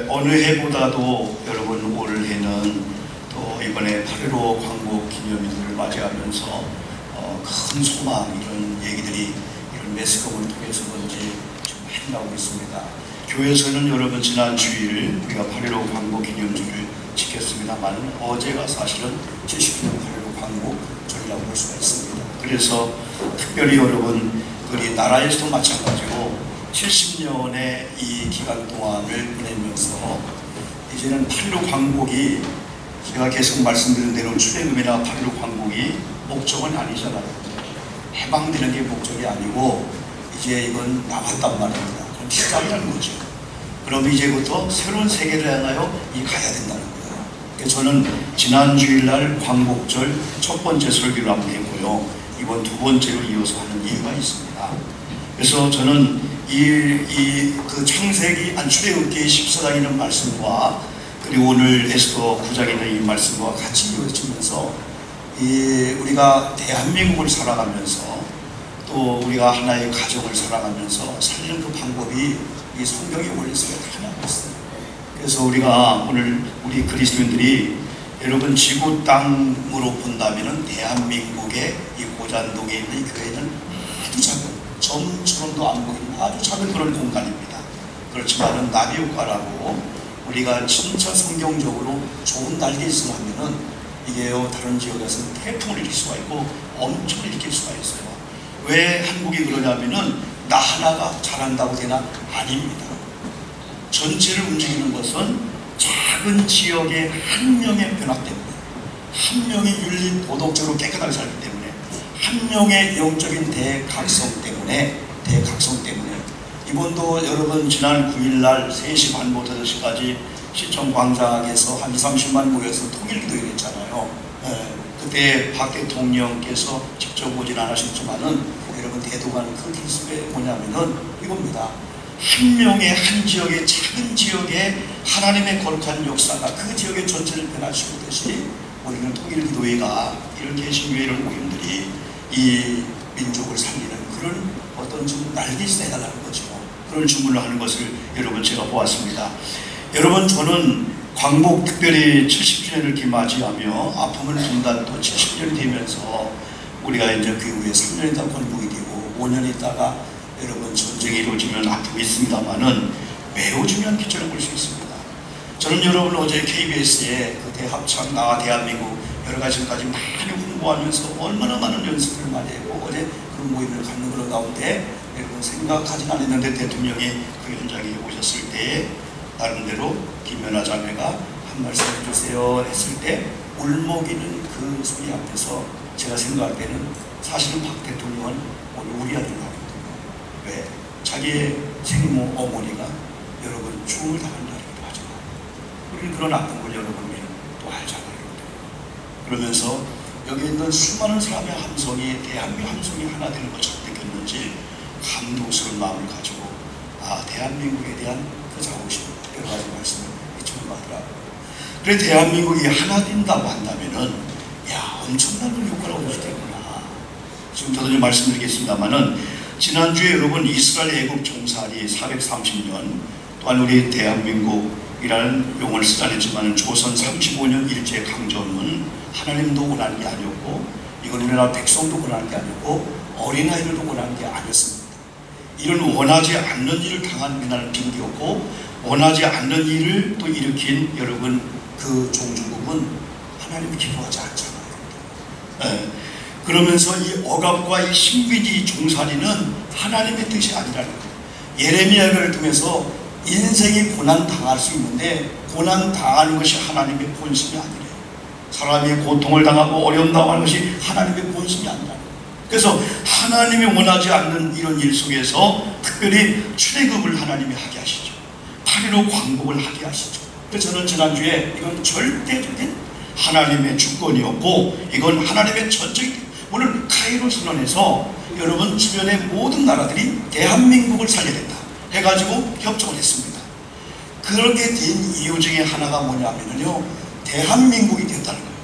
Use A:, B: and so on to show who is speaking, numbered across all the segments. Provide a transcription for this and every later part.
A: 어느 해보다도 여러분 올해는 또 이번에 8.15 광복 기념일을 맞이하면서 큰 소망 이런 얘기들이 이런 매스컴을 통해서 그런지 좀 많이 나오고 있습니다. 교회에서는 여러분 지난 주일 우리가 8.15 광복 기념주를 지켰습니다만 어제가 사실은 70주년 8.15 광복절이라고 볼 수가 있습니다. 그래서 특별히 여러분 우리 나라에서도 마찬가지로 70년의 이 기간 동안을 보내면서 이제는 8.15 광복이 제가 계속 말씀드린 대로 출애굽이나 8.15 광복이 목적은 아니잖아요. 해방되는 게 목적이 아니고 이제 이건 남았단 말입니다. 그럼 시작이라는 거죠. 그럼 이제부터 새로운 세계를 향하여 가야 된다는 거예요. 그래서 저는 지난 주일날 광복절 첫 번째 설교를 한번 했고요. 이번 두 번째로 이어서 하는 이유가 있습니다. 그래서 저는 그 창세기 출애굽기 14장에 있는 말씀과 그리고 오늘 에스더 9장에 있는 이 말씀과 같이 이어지면서 우리가 대한민국을 살아가면서 또 우리가 하나의 가정을 살아가면서 살리는 그 방법이 이 성경의 원리성에 다 나와 있어요. 그래서 우리가 오늘 우리 그리스도인들이 여러분 지구 땅으로 본다면은 대한민국의 이 고잔동에 있는 이 교회는 아주 작은 점처럼도 안 보이는 아주 작은 그런 공간입니다. 그렇지만은 나비효과라고 우리가 진짜 성경적으로 좋은 날개짓을 하면은 이게요 다른 지역에서는 태풍을 일으킬 수가 있고 엄청 일으킬 수가 있어요. 왜 한국이 그러냐면은 나 하나가 잘한다고 되나? 아닙니다. 전체를 움직이는 것은 작은 지역의 한 명의 변화 때문에, 한 명이 윤리 도덕적으로 깨끗하게 살기 때문에, 한 명의 영적인 대각성 때문에 이번도 여러분 지난 9일날 3시 반부터 5시까지 시청 광장에서 한 20-30만 모여서 통일기도를 했잖아요. 그때 박 대통령께서 직접 오진 않으셨지만은 여러분 대도관 그 기습에 뭐냐면은 이겁니다. 한 명의 한 지역의 작은 지역에 하나님의 거룩한 역사가 그 지역의 전체를 변화시키듯이 우리는 통일기도회가 이런 개신교회를 모임들이 이 민족을 살리는 그런 어떤 좀 날개짓을 해달라는 거죠. 그런 주문을 하는 것을 여러분 제가 보았습니다. 여러분 저는 광복 특별히 70주년을 기맞이하며 아픔을 분단 또 70년이 되면서 우리가 이제 그 후에 3년 있다가 건국이 되고 5년 있다가 여러분 전쟁이 이루어지면 아픔이 있습니다만은 매우 중요한 기초를 볼 수 있습니다. 저는 여러분 어제 KBS에 그 대합창 나와 대한민국 여러 가지까지 많이 홍보하면서 얼마나 많은 연습을 많이 했고 어제 그런 모임을 갖는 그런 가운데 여러분 생각하진 않았는데 대통령이 그 현장에 오셨을 때 나름대로 김연아 자매가 한 말씀 해주세요 했을 때 울먹이는 그 소리 앞에서 제가 생각할 때는 사실은 박 대통령은 오늘 우리 아들을 하거든요. 왜? 자기의 생모 어머니가 여러분 죽음을 당한 날이기도 하잖아요. 우리는 그런 아픈 걸 여러분이 또 알잖아요. 그러면서 여기 있는 수많은 사람의 함성이 대한민국 함성이 하나 되는 것처럼 느꼈는지 감동스러운 마음을 가지고 대한민국에 대한 그 자부심 여러 가지 말씀을 전하더라고요. 그래 대한민국이 하나 된다고 한다면은 엄청난 효과를 얻을 수 있겠구나. 지금 저도 좀 말씀드리겠습니다만은 지난주에 여러분 이스라엘 애국 종살이 430년 또한 우리 대한민국이라는 용어를 쓰지 않았지만 조선 35년 일제 강점은 하나님도 원하는 게 아니었고 이건 우리나라 백성도 원하는 게 아니었고 어린아이들도 원하는 게 아니었습니다. 이런 원하지 않는 일을 당한 우리나라는 빙기였고 원하지 않는 일을 또 일으킨 여러분 그 종주국은 하나님이 기뻐하지 않잖아요. 그러면서 이 억압과 이 신비지 종살이는 하나님의 뜻이 아니라는 거예요. 예레미야를 통해서 인생이 고난 당할 수 있는데 고난 당하는 것이 하나님의 본심이 아니래요. 사람이 고통을 당하고 어려움 당하는 것이 하나님의 본심이 아니라. 그래서 하나님이 원하지 않는 이런 일 속에서 특별히 출애굽을 하나님이 하게 하시죠. 8.15 광복을 하게 하시죠. 그래서 저는 지난주에 이건 절대적인 하나님의 주권이었고 이건 하나님의 전적인 오늘 카이로 선언에서 여러분 주변의 모든 나라들이 대한민국을 살려야 된다 해가지고 협정을 했습니다. 그렇게 된 이유 중에 하나가 뭐냐면요 대한민국이 된다는 거예요.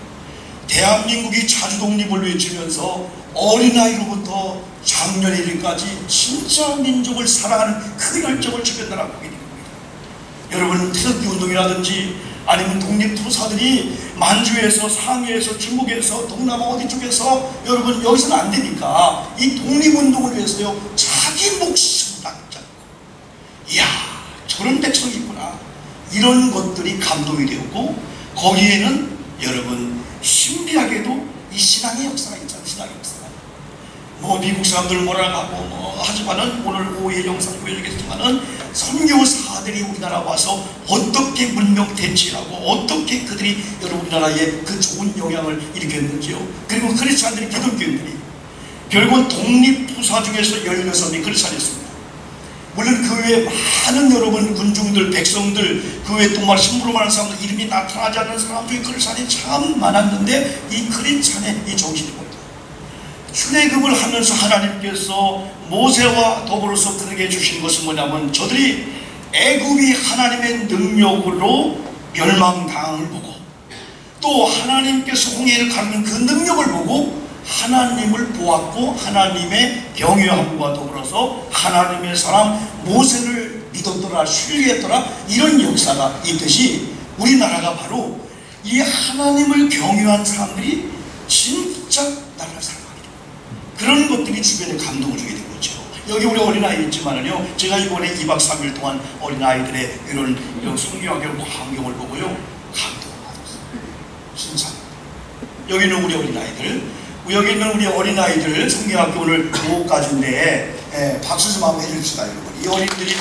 A: 대한민국이 자주 독립을 외치면서 어린아이로부터 장년의 일까지 진짜 민족을 사랑하는 그 열정을 주변 나라가 보게 되는 겁니다. 여러분 태극기 운동이라든지 아니면 독립투사들이 만주에서 상해에서 중국에서 동남아 어디 쪽에서 여러분 여기서는 안 되니까 이 독립운동을 위해서요 자기 목숨을 낚지 않고 이야 저런 백성이 있구나 이런 것들이 감동이 되었고 거기에는 여러분 신비하게도 이 신앙의 역사가 있잖아요. 신앙의 역사가 뭐 미국 사람들 뭐라 하고 뭐 하지만은 오늘 오후에 영상 보여주겠지만은 선교사들이 우리나라 와서 어떻게 문명 대치하고 어떻게 그들이 여러분 우리나라에 그 좋은 영향을 일으켰는지요. 그리고 크리스찬들이 기독교인들이 결국은 독립투사 중에서 16명이 크리스찬이었습니다. 물론 그 외에 많은 여러분 군중들 백성들 그 외에 또 말 신부로 말하는 사람들 이름이 나타나지 않는 사람 중에 크리스찬이 참 많았는데 이 크리스찬의 이 정신이 뭡니다. 출애굽을 하면서 하나님께서 모세와 더불어서 그에게 주신 것은 뭐냐면 저들이 애굽이 하나님의 능력으로 멸망당을 보고 또 하나님께서 홍해를 가르는 그 능력을 보고 하나님을 보았고 하나님의 경외함과 더불어서 하나님의 사람 모세를 믿었더라 신뢰했더라 이런 역사가 있듯이 우리나라가 바로 이 하나님을 경외한 사람들이 진짜 나라를 살아가게 그런 것들이 주변에 감동을 주게 된 거죠. 여기 우리 어린아이 있지만은요 제가 이번에 2박 3일 동안 어린아이들의 이런 성경학교 광경을 보고요 감동을 받았어요. 진짜 여기는 우리 어린아이들 여기 있는 우리 어린아이들 성경학교 오늘 5까지인데 박수 좀 한번 해줍시다 여러분. 이 어린들이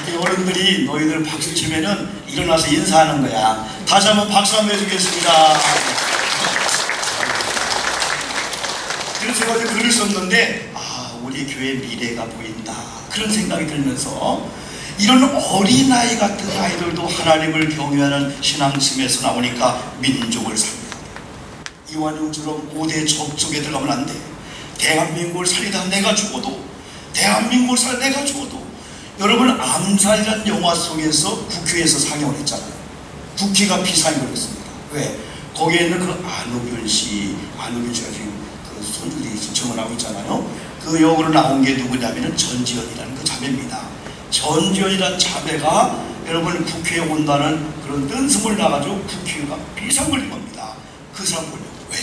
A: 이 어른들이 너희들 박수 치면은 일어나서 인사하는 거야. 다시 한번 박수 한번 해주겠습니다. 그래서 제가 어제 글을 썼는데 우리 교회 미래가 보인다 그런 생각이 들면서 이런 어린아이 같은 아이들도 하나님을 경외하는 신앙심에서 나오니까 민족을 살려야 돼. 이완용처럼 5대 접속에 들어가면 안 돼. 대한민국을 살리다 내가 죽어도 대한민국을 살리다 내가 죽어도 여러분 암살이라는 영화 속에서 국회에서 상영을 했잖아요. 국회가 비상이 걸렸습니다. 왜? 거기에 있는 그 안우균 씨가 지금 그 손주들이 신청을 하고 있잖아요. 그 역으로 나온 게 누구냐면은 전지현이라는 그 자매입니다. 전지현이라는 자매가 여러분 국회에 온다는 그런 뜬숨을 나가지고 국회가 비상 걸린 겁니다. 그 사람 보려고. 왜?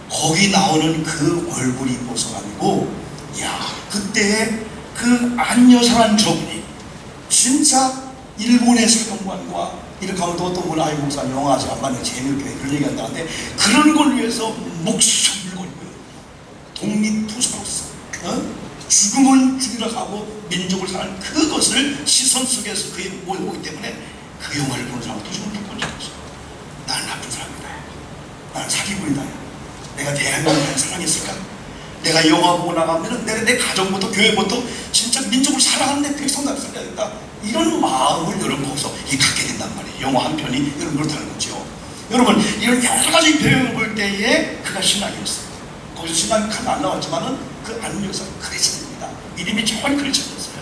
A: 거기 나오는 그 얼굴이 보서가지고 야 그때 그 안여사란 저분이 진짜 일본의 사령관과 이렇게 하면 또 어떤 분 아이 목사 영화 아직 안 봤는데 재미있게 그런 얘기 한다는데 그런 걸 위해서 목숨을 걸고요. 독립투사로서 죽음은 죽이러 가고 민족을 사는 그것을 시선 속에서 그에 모여오기 때문에 그 영화를 보는 사람도 좀 죽은 적 없어. 나는 나쁜 사람이다. 나는 사기꾼이다. 내가 대한민국을 사랑했을까? 내가 영화 보고 나가면 내 가정부터 교회부터 진짜 민족을 사랑하는 내 백성답게 살려야겠다. 이런 마음을 여러분 거기서 갖게 된단 말이에요. 영화 한 편이 여러분 그렇다는 거죠. 여러분 이런 여러 가지 배경을 볼 때에 그가 신앙이었어요. 거기서 신앙이 하나 안 나왔지만은 그 안여사 크리스찬입니다. 이름이 정말 크리스찬이었어요.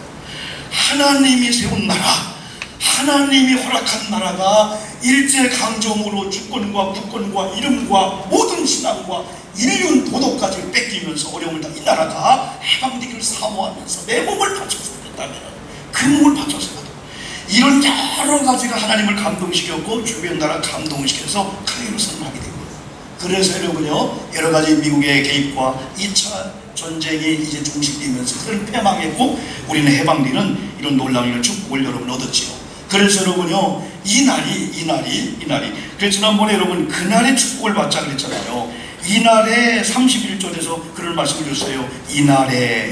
A: 하나님이 세운 나라, 하나님이 허락한 나라가 일제강점으로 주권과 국권과 이름과 모든 신앙과 인륜 도덕까지 뺏기면서 어려움을 당한 이 나라가 해방되기를 사모하면서 내 몸을 바쳐서 했다면 그 몸을 바쳐서 이런 여러 가지가 하나님을 감동시켰고 주변 나라 감동시켜서 강의로 선언하게 된 거예요. 그래서 여러분요 여러 가지 미국의 개입과 2차 전쟁이 이제 종식되면서 그걸 패망했고 우리는 해방되는 이런 놀라운 축복을 여러분 얻었지요. 그래서 여러분요 이날이 그래서 지난번에 여러분 그날의 축복을 받자 그랬잖아요. 이날에 31절에서 그런 말씀을 주셨어요. 이날에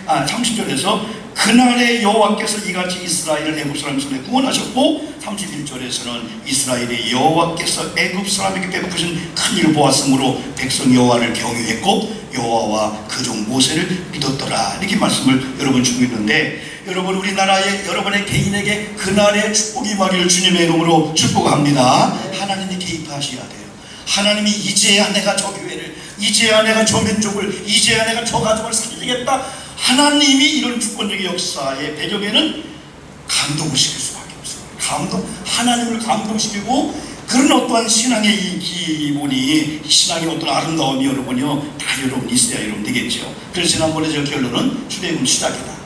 A: 30절에서 그날에 여호와께서 이같이 이스라엘을 애굽 사람 손에 구원하셨고 31절에서는 이스라엘의 여호와께서 애굽 사람에게 베푸신 큰 일을 보았으므로 백성 여호와를 경외했고 여호와와 그 종 모세를 믿었더라 이렇게 말씀을 여러분 주고 있는데 여러분 우리나라의 여러분의 개인에게 그날의 축복이 임하기를 주님의 이름으로 축복합니다. 하나님이 개입하셔야 돼요. 하나님이 이제야 내가 저 교회를 이제야 내가 저 민족을 이제야 내가 저 가정을 살리겠다. 하나님이 이런 주권적인 역사의 배경에는 감동을 시킬 수밖에 없어요. 하나님을 감동시키고 그런 어떠한 신앙의 이 기본이 신앙의 어떤 아름다움이 여러분요 다 여러분 있어야 여러분 되겠죠. 그래서 지난번에 저 결론은 출애굽 시작이다.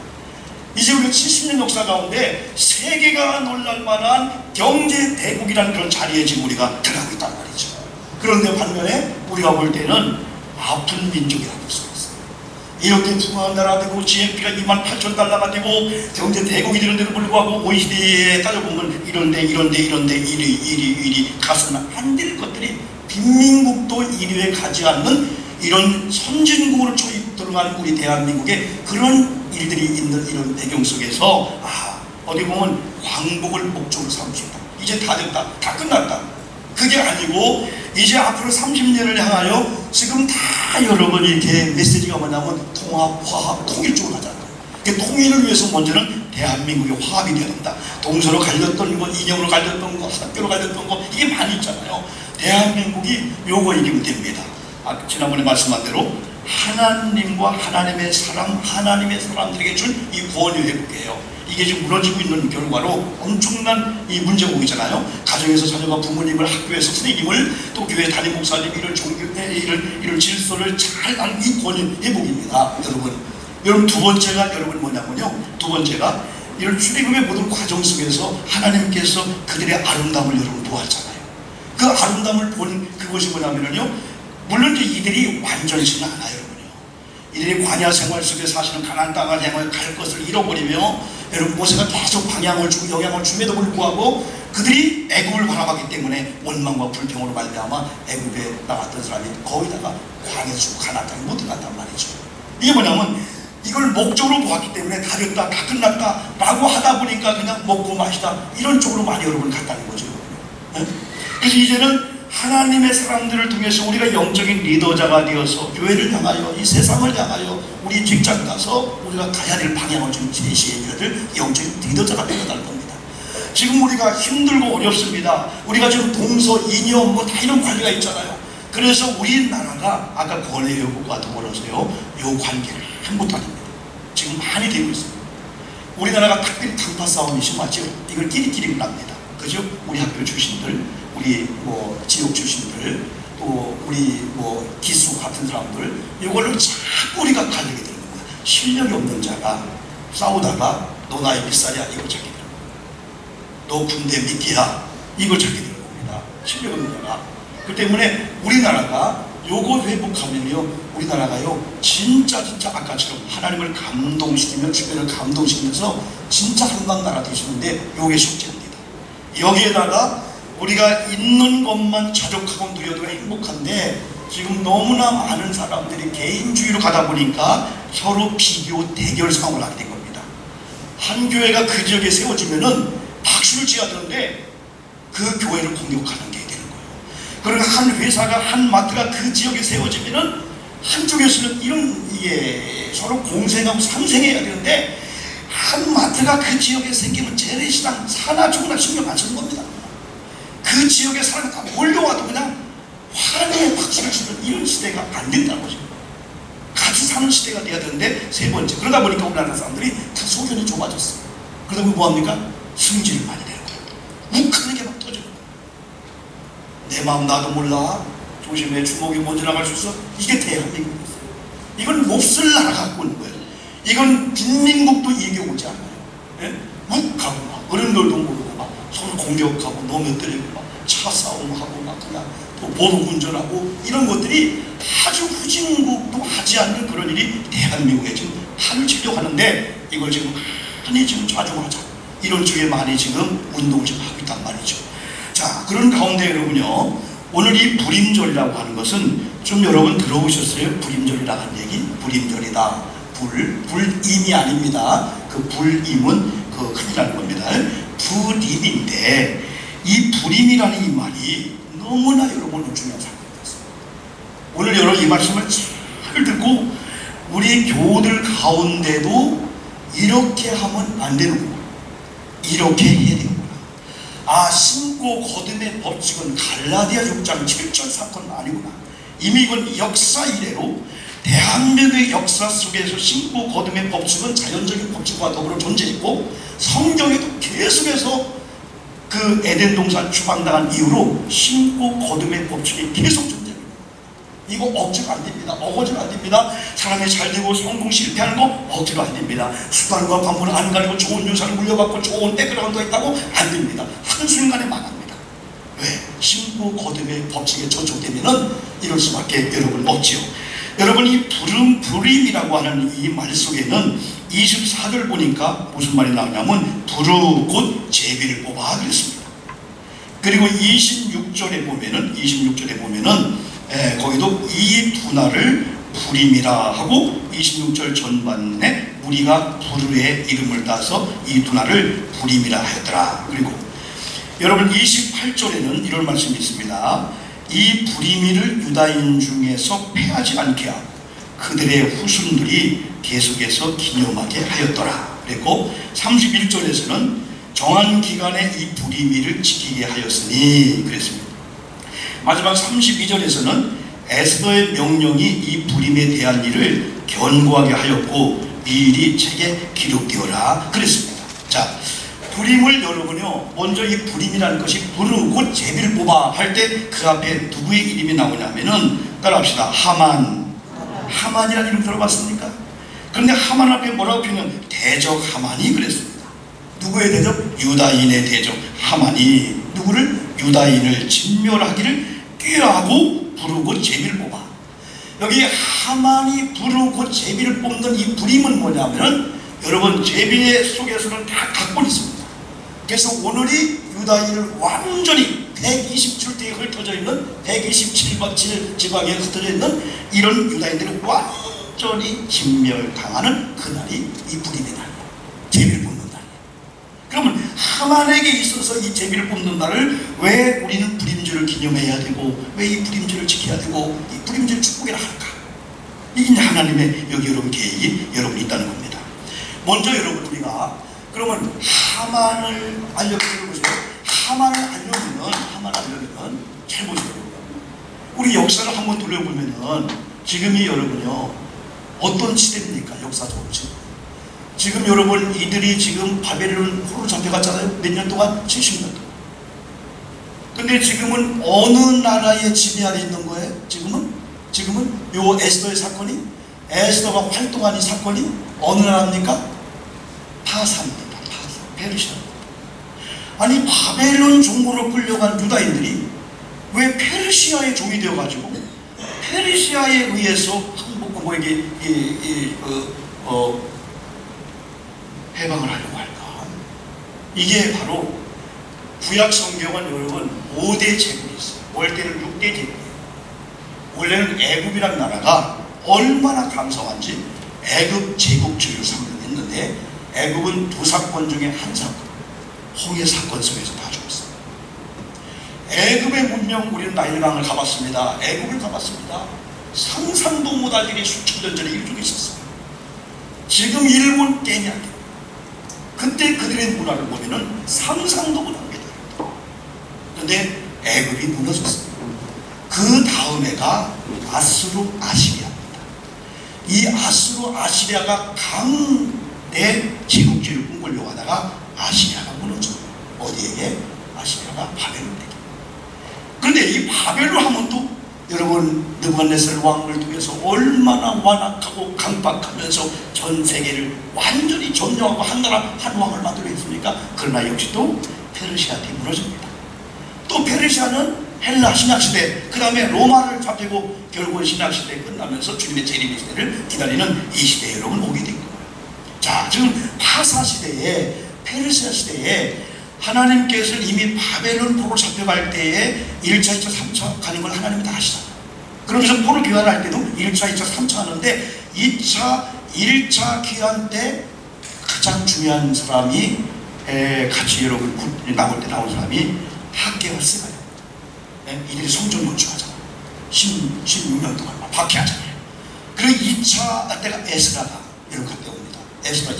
A: 이제 우리가 70년 역사 가운데 세계가 놀랄 만한 경제 대국이라는 그런 자리에 지금 우리가 들어가고 있단 말이죠. 그런데 반면에 우리가 볼 때는 아픈 민족이라고 볼 수가 있어요. 이렇게 부강한 나라 되고 GNP가 28,000달러가 되고 경제 대국이 되는데도 불구하고 OECD에 따져보면 이런데 1위 가서는 안 될 것들이 빈민국도 1위에 가지 않는 이런 선진국으로 들어가는 우리 대한민국의 그런 일들이 있는 이런 배경 속에서 어디 보면 광복을 목적으로 삼을 수 있다. 이제 다 됐다. 다 끝났다. 그게 아니고 이제 앞으로 30년을 향하여 지금 다 여러분 이렇게 메시지가 뭐냐면 통합, 화합, 통일 쪽으로 가잖아요. 그 통일을 위해서 먼저는 대한민국의 화합이 되어야 된다. 동서로 갈렸던 거, 이념으로 갈렸던 거, 학교로 갈렸던 거 이게 많이 있잖아요. 대한민국이 요거 이기면 됩니다. 지난번에 말씀한 대로 하나님과 하나님의 사람, 하나님의 사람들에게 준 이 권위 회복이에요. 이게 지금 무너지고 있는 결과로 엄청난 이 문제곡이잖아요. 가정에서 자녀가 부모님을, 학교에서 선생님을, 또 교회 담임 목사님 이런 이런 질서를 잘 아는 이 권위 회복입니다. 여러분 두 번째가 뭐냐면요. 두 번째가 이런 출애굽의 모든 과정 속에서 하나님께서 그들의 아름다움을 여러분 보았잖아요. 그 아름다움을 본 그것이 뭐냐면요. 물론 이들이 완전치는 않아요, 여러분요. 이들이 광야 생활 속에 사시는 가나안 땅을 향해 갈 것을 잃어버리며 여러분 모세가 계속 방향을 주고 영향을 줌에도 불구하고 그들이 애굽을 바라봤기 때문에 원망과 불평으로 말미암아 애굽에 나갔던 사람이 거기다가 광야 주고 가나안 땅에 못 들어갔단 말이죠. 이게 뭐냐면 이걸 목적으로 보았기 때문에 다 됐다, 다 끝났다 라고 하다 보니까 그냥 먹고 마시다 이런 쪽으로 많이 여러분 갔다는 거죠. 네? 그래서 이제는 하나님의 사람들을 통해서 우리가 영적인 리더자가 되어서 교회를 향하여 이 세상을 향하여 우리 직장 가서 우리가 가야 될 방향을 좀 제시해줘야 될 영적인 리더자가 되어갈 겁니다. 지금 우리가 힘들고 어렵습니다. 우리가 지금 동서, 이념 다 이런 관계가 있잖아요. 그래서 우리나라가 아까 권해회복과 더불어서요 요 관계를 못합니다. 지금 많이 되고 있습니다. 우리나라가 특별히 당파 싸움이 심하죠. 이걸 끼리끼리 납니다. 그죠? 우리 학교 출신들, 우리 지역 출신들, 또 우리 기수 같은 사람들, 이걸로 자꾸 우리가 갈리게 되는 겁니다. 실력이 없는 자가 싸우다가 너 나이 몇 살이야? 이걸 찾게 되는 겁니다. 너 군대 몇 개야? 이걸 찾게 되는 겁니다. 실력 없는 자가. 그 때문에 우리나라가 요거 회복하면요, 우리나라가요 진짜 아까처럼 하나님을 감동시키며 주변을 감동시키면서 진짜 한강 나라 되시는데 요게 숙제입니다. 여기에다가 우리가 있는 것만 자족하고 누려도 행복한데 지금 너무나 많은 사람들이 개인주의로 가다 보니까 서로 비교, 대결 상황을 하게 된 겁니다. 한 교회가 그 지역에 세워지면은 박수를 치야 되는데 그 교회를 공격하는 게 되는 거예요. 그리고 한 회사가, 한 마트가 그 지역에 세워지면은 한쪽에서는 이게 서로 공생하고 상생해야 되는데 한 마트가 그 지역에 생기면 재래시장 사나 죽으나 신경 안 쓰는 겁니다. 그 지역에 사람이 다 몰려와도 그냥 환호의 박수를 치는 이런 시대가 안 된다는 거죠. 같이 사는 시대가 돼야 되는데 세 번째, 그러다 보니까 우리나라 사람들이 다 소견이 좁아졌어요. 그러다 보니 뭐합니까? 승질을 많이 내는 거예요. 욱하는 게 막 터지는 거예요. 내 마음 나도 몰라. 조심해. 주먹이 먼저 나갈 수 있어. 이게 대한민국이었어요. 이건 몹쓸 나라 갖고 오는 거예요. 이건 빈민국도 이게 오지 않아요. 예? 욱하고 막 어른들도 모르고 막 서로 공격하고 노면 때리고 막 차 싸움하고 막 그냥 또 보복 운전하고 이런 것들이 아주 후진국도 하지 않는 그런 일이 대한민국에 지금 하늘 치려고 하는데 이걸 지금 많이 지금 좌중하자 이런 쪽에 많이 지금 운동을 지금 하고 있단 말이죠. 자, 그런 가운데 여러분요, 오늘 이 불임절이라고 하는 것은 좀 여러분 들어보셨어요? 불임절이라고 하는 얘기? 불임절이다. 불임이 아닙니다. 그 불임은 그 큰일 나는 겁니다. 불임인데 이 불임이라는 이 말이 너무나 여러분은 중요한 사건이었어요. 오늘 여러분 이 말씀을 잘 듣고 우리 교우들 가운데도 이렇게 하면 안 되는구나, 이렇게 해야 되는구나, 신고 거듭의 법칙은 갈라디아 6장 7절 사건은 아니구나, 이미 이건 역사 이래로 대한민국의 역사 속에서 신고 거듭의 법칙은 자연적인 법칙과 더불어 존재했고 성경에도 계속해서 그 에덴 동산 추방당한 이후로 신고 거듭의 법칙이 계속 존재합니다. 이거 억지로 안 됩니다. 억지로 안 됩니다. 사람이 잘 되고 성공 실패하는 거 억지로 안 됩니다. 수단과 방법을 안 가리고 좋은 유산을 물려받고 좋은 백그라운드가 있다고 안 됩니다. 한순간에 망합니다. 왜? 신부 거듭의 법칙에 저촉되면은 이럴 수밖에 여러분 없지요. 여러분 이 불임이라고 하는 이 말 속에는 24절 보니까 무슨 말이 나오냐면 부르 곧 제비를 뽑아 그랬습니다. 그리고 26절에 보면은 거기도 이 분하를 불임이라 하고 26절 전반에 우리가 부르의 이름을 따서 이 분하를 불임이라 하였더라. 그리고 여러분 28절에는 이런 말씀이 있습니다. 이 불임이를 유다인 중에서 패하지 않게 하고 그들의 후손들이 계속해서 기념하게 하였더라. 그리고 31절에서는 정한 기간에 이 불임이를 지키게 하였으니 그랬습니다. 마지막 32절에서는 에스더의 명령이 이 불임에 대한 일을 견고하게 하였고 미리 책에 기록되어라 그랬습니다. 자, 불임을 여러분요, 먼저 이 불임이라는 것이 부르고 제비를 뽑아 할 때 그 앞에 누구의 이름이 나오냐면은 따라합시다. 하만이라는 이름 들어봤습니까? 그런데 하만 앞에 뭐라고 표현하면 대적 하만이 그랬습니다. 누구의 대적? 유다인의 대적 하만이 누구를? 유다인을 진멸하기를 꾀하고 부르고 제비를 뽑아. 여기 하만이 부르고 제비를 뽑는 이 불임은 뭐냐면은 여러분 제비 속에서는 다 각본이 있습니다. 그래서 오늘이 유다인을 완전히 127대에 흩어져 있는 127 지방에 흩어져 있는 이런 유다인들이 완전히 진멸당하는 그날이 이 불임의 날이에요. 제비를 뽑는 날이에요. 그러면 하만에게 있어서 이 제비를 뽑는 날을 왜 우리는 불임절을 기념해야 되고 왜 이 불임절을 지켜야 되고 이 불임절 축복이라 할까? 이게 하나님의 여기 여러분 계획이 여러분이 있다는 겁니다. 먼저 여러분 우리가 그러면 하만을 알려보세요. 하만을 알려면 잘 보세요. 우리 역사를 한번 돌려보면은 지금이 여러분요 어떤 시대입니까? 역사적으로 지금 여러분 이들이 지금 바벨론 포로로 잡혀갔잖아요. 몇 년 동안? 70년 동안. 근데 지금은 어느 나라의 지배 아래 있는 거예요? 지금은 요 에스더의 사건이 에스더가 활동한 이 사건이 어느 나라입니까? 파사입니다. 페르시아. 아니 바벨론 종으로 끌려간 유다인들이 왜 페르시아의 종이 되어가지고 페르시아에 의해서 한국국에게 해방을 하려고 할까? 이게 바로 구약 성경은 여러분 5대 제국이 있어요. 올 때는 6대 제국이에요. 원래는 애굽이라는 나라가 얼마나 강성한지 애굽 제국주의를 상징했는데 애굽은 두 사건 중에 한 사건 홍해 사건 속에서 다 죽었어요. 애굽의 문명 우리는 나일강을 가봤습니다. 애굽을 가봤습니다. 상상도 못할 일이 수천 년 전에 일어나고 있었어요. 지금 일본 게임이 안 돼요. 그때 그들의 문화를 보면은 상상도 못합니다. 그런데 애굽이 무너졌어요. 그 다음에가 아수르 아시리아입니다. 이 아수르 아시리아가 강대 제국주의를 꿈꾸려고 하다가 아시리아가 무너져요. 어디에? 아시리아가 바벨론에게. 그런데 이 바벨론 하면 또 여러분 느부갓네살 왕을 통해서 얼마나 완악하고 강박하면서 전 세계를 완전히 점령하고 한 나라 한 왕을 만들어냈습니까? 그러나 역시 또 페르시아한테 무너집니다. 또 페르시아는 헬라 신약시대, 그 다음에 로마를 잡히고 결국은 신약시대 끝나면서 주님의 재림 시대를 기다리는 이 시대에 여러분 오게 된 거예요. 자, 지금 파사 시대에 페르시아 시대에 하나님께서 이미 바벨론 포로 잡혀갈 때에 1차, 2차, 3차 가는 걸 하나님이 다 아시잖아요. 그러면서 포로 귀환할 때도 1차, 2차, 3차 하는데 1차 귀환 때 가장 중요한 사람이 같이 여러분 나올 때 나온 사람이 학개월세가요. 이들이 성전 건축하잖아요. 16년 동안 박해하잖아요. 그리고 2차 때가 에스라가 이렇게 갔다 옵니다. 에스라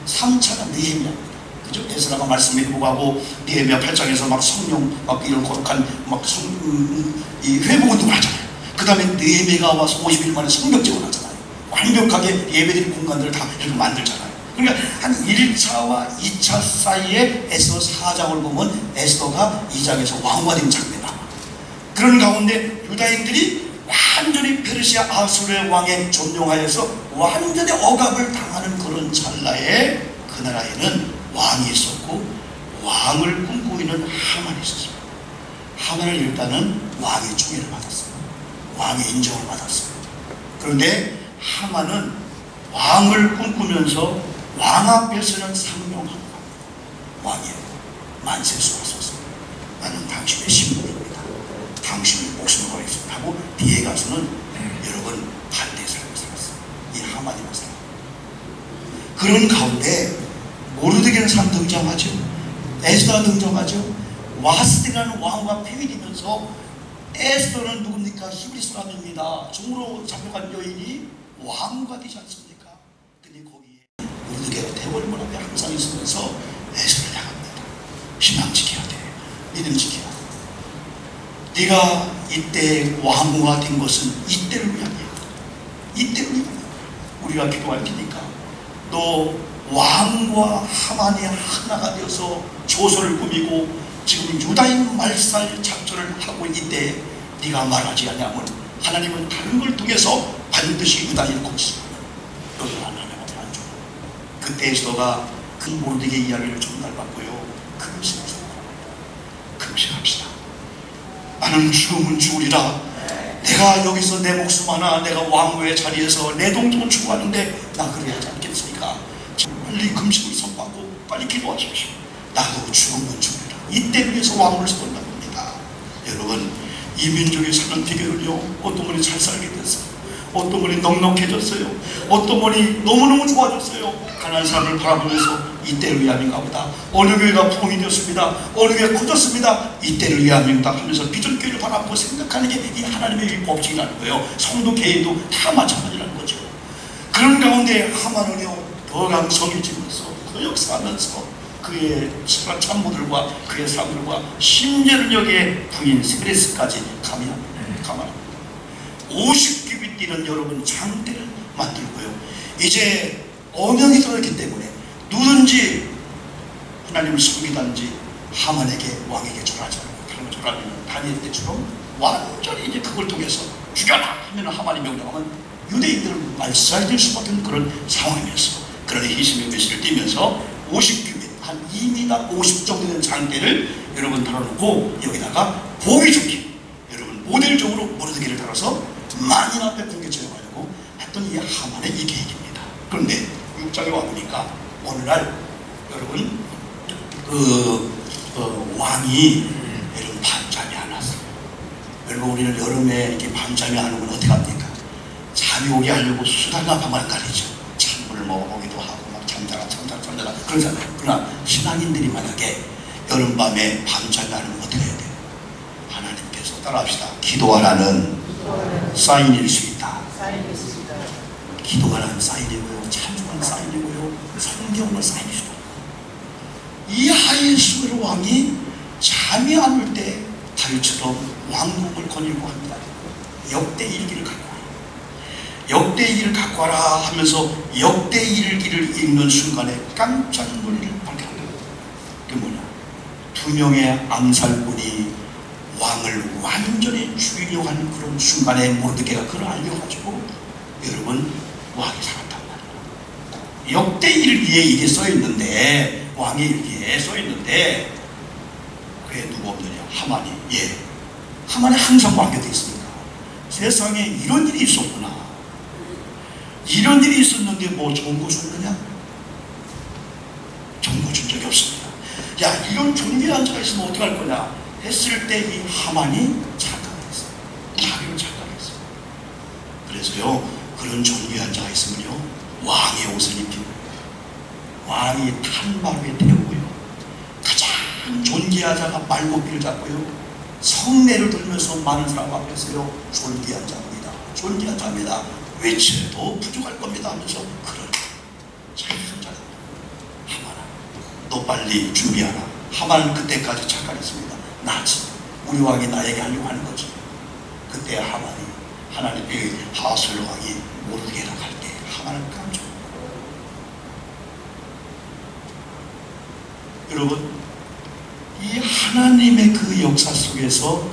A: 3차가 느헤미야입니다. 그죠? 에스라가 말씀을 회복하고 느헤미야 8장에서 막 성령 막 이런 거룩한 막 이 회복운동을 하잖아요. 그 다음에 느헤미야가 와서 50일 만에 성벽제을 하잖아요. 완벽하게 예배드린 공간들을 다 이렇게 만들잖아요. 그러니까 한 1차와 2차 사이에 에스더 4장을 보면 에스더가 2장에서 왕화된 장면이 나와요. 그런 가운데 유다인들이 완전히 페르시아 아수르의 왕에 점령하여서 완전히 억압을 당하는 그런 찰나에 그 나라에는 왕이 있었고 왕을 꿈꾸고 있는 하만이 있었습니다. 하만은 일단은 왕의 총애를 받았어요. 왕의 인정을 받았어요. 그런데 하만은 왕을 꿈꾸면서 왕 앞에서는 상명하고 갑니다. 왕이요, 만세수가 섰어. 나는 당신의 신분입니다. 당신의 목숨을 걸겠습니다 하고 뒤에 가서는 여러분 반대의 삶을 살았어요. 이 하만이라는 사람. 그런 가운데 모르드게라는 사람 등장하죠. 에스더가 등장하죠. 와스디라는 왕과 폐위되면서 에스더는 누굽니까? 히브리 사람입니다. 종으로 잡혀간 여인이 왕과 되지 않습니까? 근데 거기에 모르드게가 대궐문 앞에 항상 있으면서 에스더를 향합니다. 신앙 지켜야 돼. 믿음 지켜야 돼. 네가 이때 왕후가 된 것은 이때를 위함이야. 이때를 위함이야. 우리가 기도할 테니까 너 왕과 하만이 하나가 되어서 조소를 꾸미고 지금 유다인 말살 작전을 하고 있을 때 네가 말하지 않냐면 하나님은 다른 걸 통해서 반드시 유다인을 고치시면 너는 하나님한테 안 줘. 그때 에스더가 그 모르드게 이야기를 전달받고요. 금식합시다. 나는 죽으면 죽으리라. 내가 여기서 내 목숨 하나 내가 왕후의 자리에서 내 동족은 죽어가는데 나 그래야 하지 않겠습니까? 빨리 금식을 선포하고 빨리 기도하십시오. 나도 죽으면 죽으리라. 이때를 위해서 왕후를 세운다고 합니다. 여러분, 이 민족이 사는 비결을요, 어떤 분이 잘 살게 됐어요. 어떤 분이 넉넉해졌어요. 어떤 분이 너무너무 좋아졌어요. 가난한 사람을 바라보면서 이때를 위함인가 보다. 어느 교회가 부흥이 되었습니다. 어느 교회가 커졌습니다. 이때를 위함인가 하면서 비전교회를 바라보고 생각하는 게 이 하나님의 법칙이라는 거예요. 성도 개인도 다 마찬가지라는 거죠. 그런 가운데 하만은요 더 강성해지면서 더 역사하면서 그의 참모들과 그의 사람들과 심지어는 여기에 부인 세레스까지 감히합니다. 50규빗 뛰는 여러분 장대를 만들고요. 이제 어명이 들어있기 때문에 누든지 하나님을 섬기든지 하만에게 왕에게 절하지 않고 다른 절하면 다니엘 때처럼 완전히 이제 그걸 통해서 죽여라 하면 하만이 명령하면 유대인들을 말살될 수밖에 없는 그런 상황이었어. 그런 희심의 메시를 띄면서 50규빗 한 2m 50 정도 되는 장대를 여러분 달아놓고 여기다가 보기 좋게 여러분 모델적으로 모르드게를 달아서 만인 앞에 공개 처형하려고 했던 이 하만의 이 계획입니다. 그런데 6장에 와보니까 어느 날 여러분 왕이 여러분 밤잠이 안 왔어요. 여러분 우리는 여름에 이렇게 밤잠이 안 오면 어떻게 합니까? 잠이 오게 하려고 수다나 밤을 가리죠. 찬물을 먹어보기도 하고 막 잠자라 그러잖아요. 그러나 신앙인들이 만약에 여름밤에 밤잠이 안 오면 어떻게 해야 돼요? 하나님께서 따라합시다. 기도하라는 사인일 수 있다. 기도하라는 사인이고요. 찬송하는 사인이고요. 성경은 사인이죠. 이 하예수의 왕이 잠이 안 올 때 다윗처럼 왕국을 거닐고 합니다. 역대일기를 갖고 와요. 역대일기를 갖고 와라 하면서 역대일기를 읽는 순간에 깜짝 놀리를 받게 합니다. 그게 뭐냐? 2명의 암살꾼이 왕을 완전히 죽이려고 하는 그런 순간에 모르드게가 그걸 알려가지고 여러분 왕이 살았단 말이에요. 역대일기에 이게 써있는데 왕의 일기에 써있는데 그게 누구 없느냐? 하만이. 하만이 항상 왕이 되어 있으니까 세상에 이런 일이 있었구나. 이런 일이 있었는데 뭐 좋은 거 줬느냐? 좋은 거 준 적이 없습니다. 야, 이런 존귀한 자가 있으면 어떡할 거냐 했을 때 이 하만이 착각했어요. 자기를 착각했어요. 그래서요 그런 존귀한 자가 있으면요 왕의 옷을 입히고 왕이 탄마루에 태우고요 가장 존귀한 자가 말고비를 잡고요 성례를 들면서 많은 사람 앞에서요 존귀한 자입니다. 존귀한 자입니다. 외쳐도 부족할 겁니다 하면서 그런 착한 자입니다. 하만아 너 빨리 준비하라. 하만은 그때까지 착각했습니다. 나지 우리 왕이 나에게 하려고 하는 거지. 그때 하만이 하나님의 하수르 왕이 모르게라 갈 때 하만은 깜짝. 여러분 이 하나님의 그 역사 속에서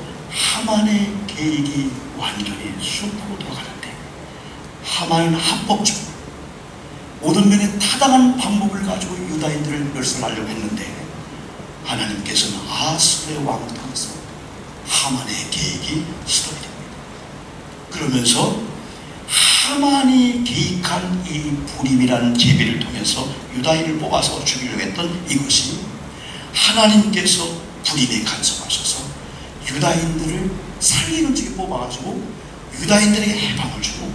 A: 하만의 계획이 완전히 숲으로 돌아가는데, 하만은 합법적으로 모든 면에 타당한 방법을 가지고 유다인들을 멸살하려고 했는데, 하나님께서는 아수르의 왕을 통해서 하만의 계획이 수립이 됩니다. 그러면서 하만이 계획한 이 불임이라는 제비를 통해서 유다인을 뽑아서 죽이려고 했던 이것이, 하나님께서 불임에 간섭하셔서 유다인들을 살리는 쪽에 뽑아가지고 유다인들에게 해방을 주고,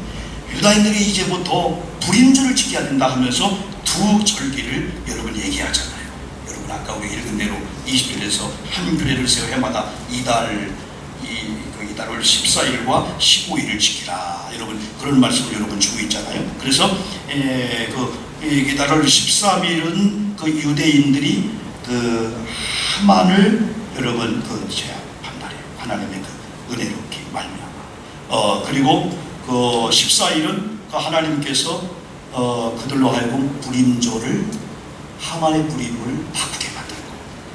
A: 유다인들이 이제부터 불임절을 지켜야 된다 하면서 두 절기를 여러분 얘기하잖아요. 여러분 아까 우리 읽은 대로 20절에서 한 규례를 세워 해마다 이달을 14일과 15일을 지키라, 여러분 그런 말씀을 여러분 주고 있잖아요. 그래서 이달을 13일은 그 유대인들이 그 하만을 여러분 제압한 날이에요. 하나님의 그 은혜로 이렇게 말미암아. 그리고 그 14일은 그 하나님께서 그들로 하여금 불임조를, 하만의 불임을 바꾸게 만들고,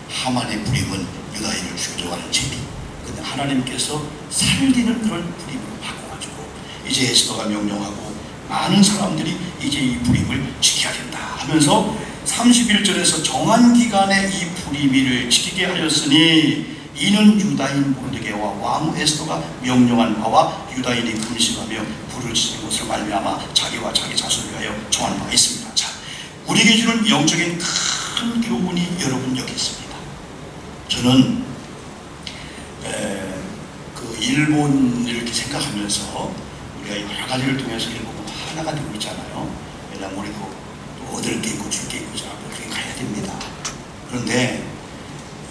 A: 하만의 불임은 유다인을 죽여가는 제비, 근데 하나님께서 살리는 그런 불임으로 바꿔가지고 이제 에스더가 명령하고 많은 사람들이 이제 이 불임을 지켜야 된다 하면서 31절에서 정한 기간에 이 불임을 지키게 하였으니 이는 유다인 모르게와 왕 에스더가 명령한 바와 유다인이 금식하며 불을 지는 것을 말미암아 자기와 자기 자손을 위하여 정한 바가 있습니다. 자, 우리에게 주는 영적인 큰 교훈이 여러분 여기 있습니다. 저는 그 일본을 이렇게 생각하면서 우리가 여러 가지를 통해서 일본은 하나가 되고 있잖아요. 왜냐하면 우리도 얻을 게 있고 줄 게 있고 그렇게 가야 됩니다. 그런데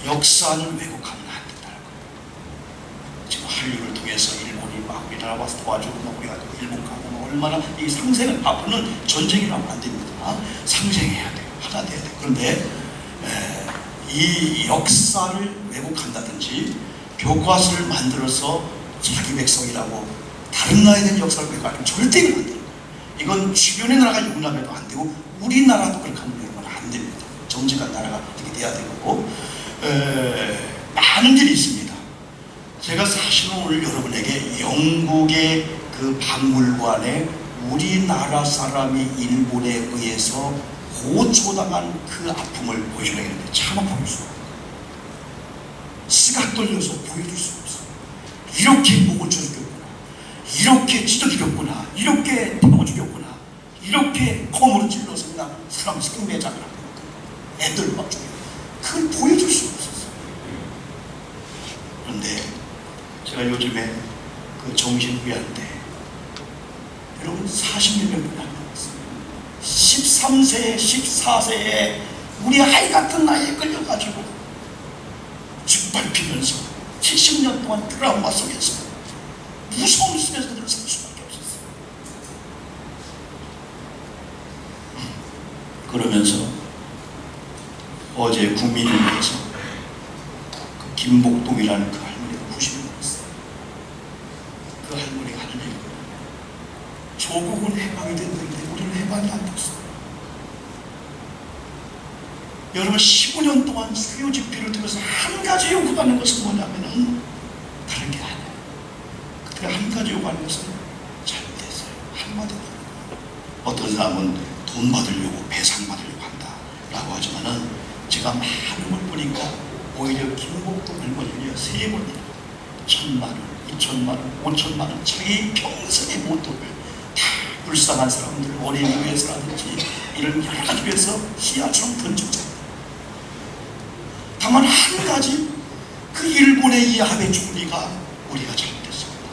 A: 역사는 왜곡하면 안 된다는 거예요. 지금 한류를 통해서 일본이 막 우리나라 와서 도와주고 우리가 일본 가고 얼마나 이 상생을, 앞으로는 전쟁이라면 안 됩니다. 상생해야 돼요. 하나 돼야 돼요. 그런데 이 역사를 왜곡한다든지 교과서를 만들어서 자기 백성이라고 다른 나라에 대한 역사를 왜곡하면 절대 안 돼요. 이건 주변의 나라가 용납해도 안 되고 우리나라도 그렇게 하면 여러분 안 됩니다. 정직한 나라가 어떻게 돼야 되고, 많은 일이 있습니다. 제가 사실은 오늘 여러분에게 영국의 그 박물관에 우리나라 사람이 일본에 의해서 고초당한 그 아픔을 보여주려고 했는데 차마 보여줄 수 없어요. 스가 떨려서 보여줄 수 없어요. 이렇게 목을 쳐 죽였구나, 이렇게 찢어 죽였구나, 이렇게 태워 죽였구나, 이렇게 컴으로 찔러서 그냥 사람 생매장을 하고 애들 막 죽여, 그걸 보여줄 수 없었어요. 그런데 제가 요즘에 그 정신부양 때 여러분 40몇 명뿐이 안 남았어요. 13세, 14세에 우리 아이 같은 나이에 끌려가지고 짓밟히면서 70년 동안 트라우마 속에서 무서움 속에서 그들을 살 수밖에 없었어요. 그러면서 어제 국민을 위해서 그 김복동이라는 그 할머니가 90이 넘었어요. 그 할머니가 하는 얘기가, 조국은 해방이 됐는데 우리는 해방이 안 됐어요. 여러분 15년 동안 수요 집회를 통해서 한 가지 요구하는 것은 뭐냐면은 다른 게 아니에요. 그때 한 가지 요구하는 것은 잘못됐어요. 한마디로 어떤 사람은 돈 받으려고 배상 받으려고 한다 라고 하지만은 제가 많은 걸 보니까 오히려 김복동 할머니는요 3번이나 1,000만원, 2,000만원, 5,000만원 자기 평생의 모토를 다 불쌍한 사람들, 어린이 위해서라든지 이런 여러 가지 위해서 희야처럼 던졌잖아요. 다만 한 가지, 그 일본의 이 아베 총리가 우리가 잘못했습니다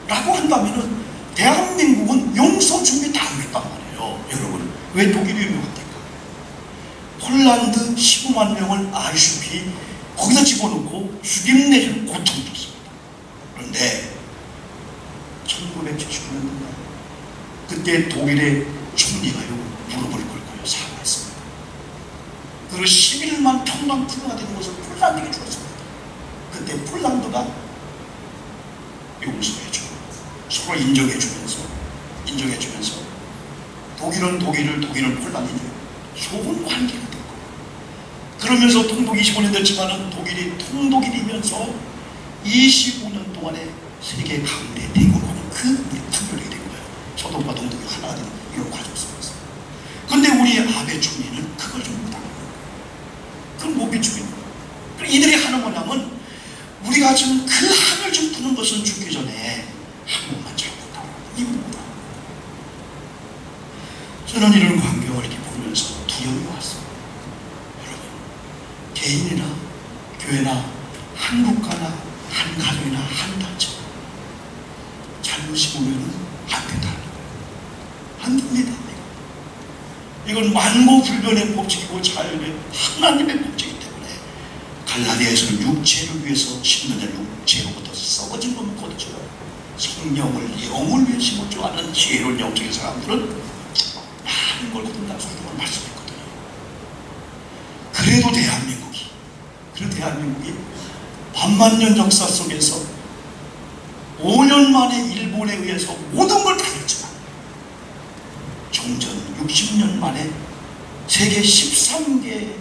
A: 라고 한다면은 대한민국은 용서 준비 다 했단 말이에요. 여러분 왜 독일이 유명합니까? 폴란드 15만 명을 아시피 거기다 집어넣고 죽임 내지는 고통을 줬습니다. 그런데 1979년도에 그때 독일의 총리가요 무릎을 꿇고요 사과했습니다. 그리고 11만 평당 풀어가 되는 것을 폴란드에게 주었습니다. 그때 폴란드가 용서해주고 서로 인정해주면서 독일은 독일을, 독일은 폴란드를 좋은 관계가 된 거예요. 그러면서 통독 25년 됐지만은 독일이 통독일이면서 25년 동안에 세계 강대 대국하는 그 판결이 된 거예요. 서독과 동독이 하나가 되는 이런 과정 속에서. 근데 우리 아베 총리는 그걸 좀 못하는 거예요. 그걸 못 비추고 있는 거예요. 그럼 이들이 하는 거냐면 우리가 지금 그 한을 좀 푸는 것은 죽기 전에 한 번만 잘못하고 이건 못하고. 저는 이런 광경을 이렇게 보면서 두려움이 왔어요. 여러분, 개인이나 교회나 한 국가나 한 가정이나 한 단체 잘못이 보면 안 된다는 거예요. 안 됩니다. 이건 만고불변의 법칙이고 자연의 하나님의 법칙이기 때문에 갈라디아에서는 육체를 위해서 심는 육체로부터 썩어진 것만 거두죠. 성령을 영을 위해 심었죠 하는 지혜로운 영적인 사람들은 많은 걸 거둔다고 성경을 말씀했거든요. 그래도 대한민국이 반만년 역사 속에서 5년 만에 일본에 의해서 모든 걸 다 잃었지만 종전 60년 만에 세계 13개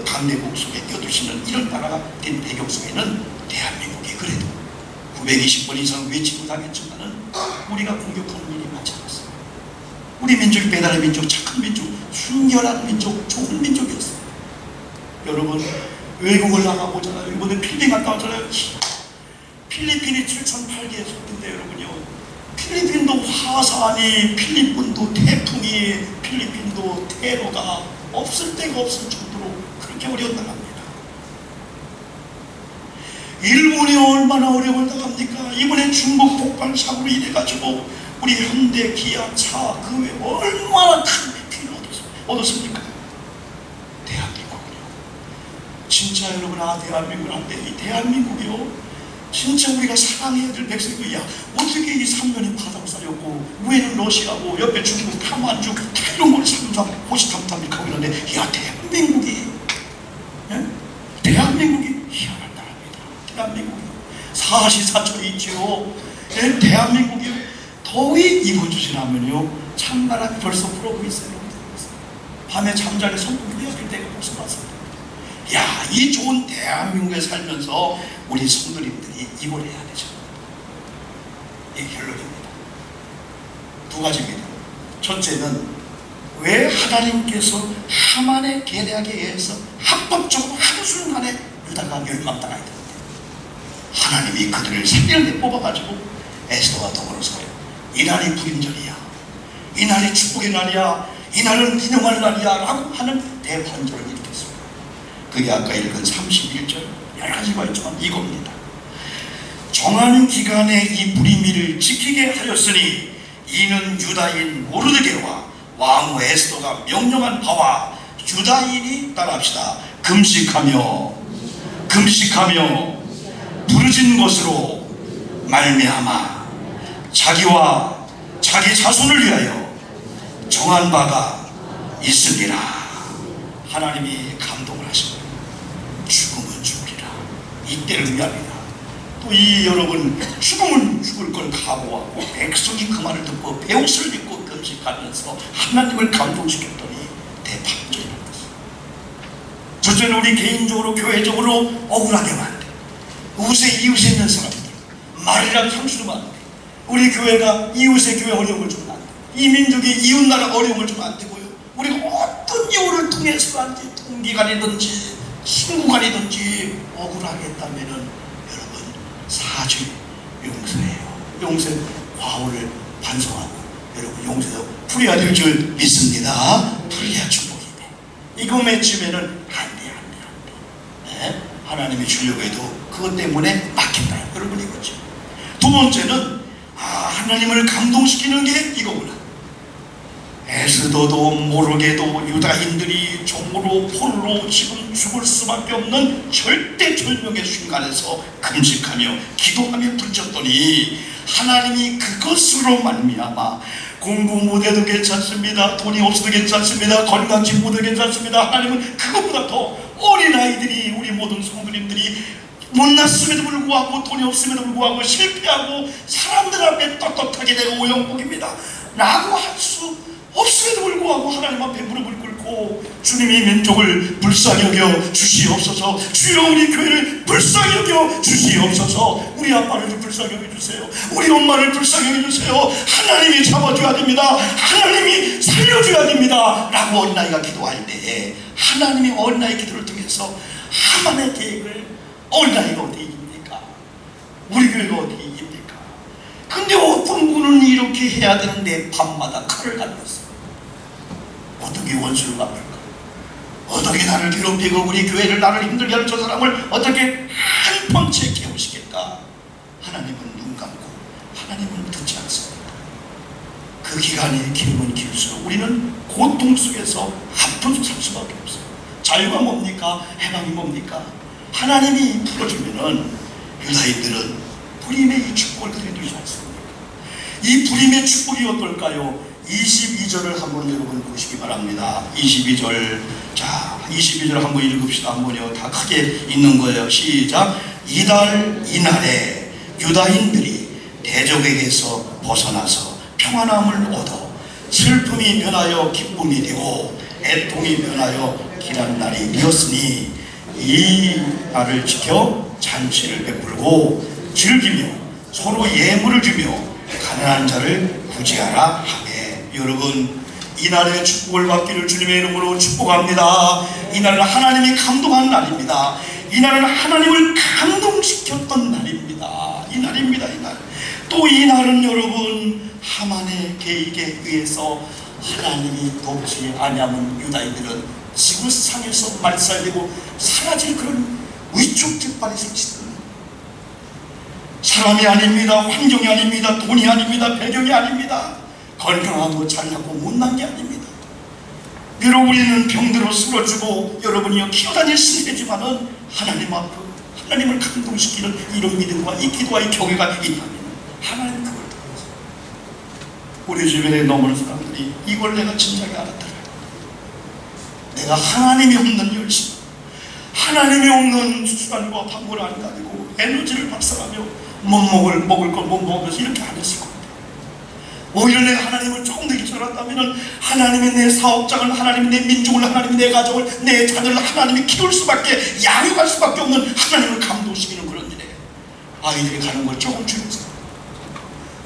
A: 강대국 속에 껴들시는 이런 나라가 된 배경 속에는 대한민국이 그래도 920번 이상 외치고 당했지만은 우리가 공격하는 일이 많지 않았어요. 우리 민족이 배달의 민족, 착한 민족, 순결한 민족, 좋은 민족이었어요. 여러분, 외국을 나가보잖아요. 이번에 필리핀 갔다 왔잖아요. 필리핀이 7,800개의 속인데 여러분요, 필리핀도 화산이, 필리핀도 태풍이, 필리핀도 테러가 없을 데가 없을 정도로 그렇게 어려운 나라입니다. 일본이 얼마나 어려움을 당합니까? 이번에 중국 폭발 사고로 인해가지고 우리 현대, 기아, 차, 그 외에 얼마나 큰 피해를 얻었습니까? 대한민국이요. 진짜 여러분, 대한민국은 안 돼. 이 대한민국이요, 진짜 우리가 사랑해야 될 백성이야. 어떻게 이 삼면에 바다로 쌓였고 위에는 러시아고 옆에 중국, 타만주 다 이런 걸 삼삼 호시탐탐 하고 있는데, 야, 대한민국이, 예? 대한민국이 희한한 나라입니다. 대한민국이 사시사철이 있지요. 예? 대한민국이 더위 이번 주 지나면요 찬바람이 벌써 불어오고 있어요. 밤에 잠자리 선풍기 내어줄 때가 벌써 왔습니다. 야, 이 좋은 대한민국에 살면서 우리 성도님들이 이걸 해야 되죠. 이게 결론입니다. 두 가지입니다. 첫째는 왜 하나님께서 하만의 계략에 의해서 합법적으로 한순간에 유다가 멸망당하게 되는데, 하나님이 그들을 살려내 뽑아가지고 에스더와 더불어서 이날이 불임절이야, 이날이 축복의 날이야, 이날은 기념할 날이야 라고 하는 대반절을 일으켰습니다. 그게 아까 읽은 31절 여러 가지가 있지만 이겁니다. 정한 기간에 이 불임일을 지키게 하였으니 이는 유다인 모르드게와 왕후 에스더가 명령한 바와 유다인이 따라합시다. 금식하며 부르진 것으로 말미암아 자기와 자기 자손을 위하여 정한 바가 있습니다. 하나님이 감동을 하십니다. 죽으면 죽으리라. 이때를 위함이다. 또 이 여러분, 죽으면 죽을 걸 각오하고 백성이 그 말을 듣고 배옷을 입고 금식하면서 하나님을 감동시켰더니 대판전이라는 것입니다. 첫째는 우리 개인적으로 교회적으로 억울하게 만든 이웃에 있는 사람들 말이라도 상수르면 안 돼. 우리 교회가 이웃의 교회 어려움을 주면 안 돼. 이 민족이 이웃나라 어려움을 주면 안 되고요. 우리가 어떤 이유를 통해서든지 통기간이든지 친구간이든지 억울하게 했다면은 여러분, 사죄, 용서해 과오를 반성하고 여러분 용서해서 풀어야 될 줄 믿습니다. 풀어야 축복이 돼. 이거 맺히면은 안 돼. 네? 하나님이 주려고 해도 그것 때문에 막힌다. 여러분 이거죠. 두 번째는 하나님을 감동시키는 게 이거구나. 에스더도 모르게도 유다인들이 종으로 폴로 지금 죽을 수밖에 없는 절대절명의 순간에서 금식하며 기도하며 부르짖더니 하나님이 그것으로 말미암아 공부 못해도 괜찮습니다. 돈이 없어도 괜찮습니다. 건강치 못해도 괜찮습니다. 하나님은 그것보다 더 어린아이들이, 우리 모든 성도님들이 못났음에도 불구하고 돈이 없음에도 불구하고 실패하고 사람들 앞에 떳떳하게 내가 오영복입니다 라고 할 수 없음에도 불구하고 하나님 앞에 무릎을 꿇고 듣고 주님이 민족을 불쌍히 여겨 주시옵소서. 주여 우리 교회를 불쌍히 여겨 주시옵소서. 우리 아빠를 좀 불쌍히 여겨주세요. 우리 엄마를 불쌍히 여겨주세요. 하나님이 잡아줘야 됩니다. 하나님이 살려줘야 됩니다 라고 어린아이가 기도할 때에 하나님이 어린아이 기도를 통해서 하나님의 계획을 어린아이가 어떻게 이깁니까? 우리 교회가 어떻게 이깁니까? 근데 어떤 분은 이렇게 해야 되는데 밤마다 칼을 갈렸어요. 어떻게 원수를 갚을까? 어떻게 나를 괴롭히고 우리 교회를 나를 힘들게 하는 저 사람을 어떻게 한 펀치에 깨우시겠까? 하나님은 눈 감고 하나님은 듣지 않습니다. 그 기간이 길면 길수록 우리는 고통 속에서 아픔 살 수밖에 없어요. 자유가 뭡니까? 해방이 뭡니까? 하나님이 풀어주면은 유다인들은 불임의 이 축복을 그들이 누리지 않습니까? 이 불임의 축복이 어떨까요? 22절을 한번 여러분 보시기 바랍니다. 22절. 자, 22절 한번 읽읍시다. 한번요. 다 크게 읽는 거예요. 시작. 이날에 유다인들이 대적에게서 벗어나서 평안함을 얻어 슬픔이 변하여 기쁨이 되고 애통이 변하여 길한 날이 되었으니 이 날을 지켜 잔치를 베풀고 즐기며 서로 예물을 주며 가난한 자를 구제하라 하매. 여러분, 이날의 축복을 받기를 주님의 이름으로 축복합니다. 이날은 하나님이 감동한 날입니다. 이날은 하나님을 감동시켰던 날입니다. 이날입니다. 이날. 또 이날은 여러분 하만의 계획에 의해서 하나님이 돕지 아니하면 유다인들은 지구상에서 말살되고 사라질 그런 위축깃발이 설치됩니다. 사람이 아닙니다. 환경이 아닙니다. 돈이 아닙니다. 배경이 아닙니다. 건강하고 잘나고 못난 게 아닙니다. 비록 우리는 병들어 쓰러지고 여러분이요 키워다닐 신세지만은 하나님 앞에 하나님을 감동시키는 이런 믿음과 이 기도와 이 경외가 있다면 하나님 그걸 통해서 우리 주변에 넘어오는 사람들이 이걸 내가 진작에 알았더라. 내가 하나님이 없는 열심, 하나님이 없는 수단과 방법을 안 가지고 에너지를 박살하며 먹을 걸 못 먹으면서 이렇게 안 했을 겁니다. 오히려 내가 하나님을 조금 더 일찍 알았다면 하나님이 내 사업장을, 하나님이 내 민족을, 하나님이 내 가정을, 내 자녀를 하나님이 키울 수밖에, 양육할 수밖에 없는 하나님을 감동시키는 그런 일에 아이들이 가는 걸 조금 줄여서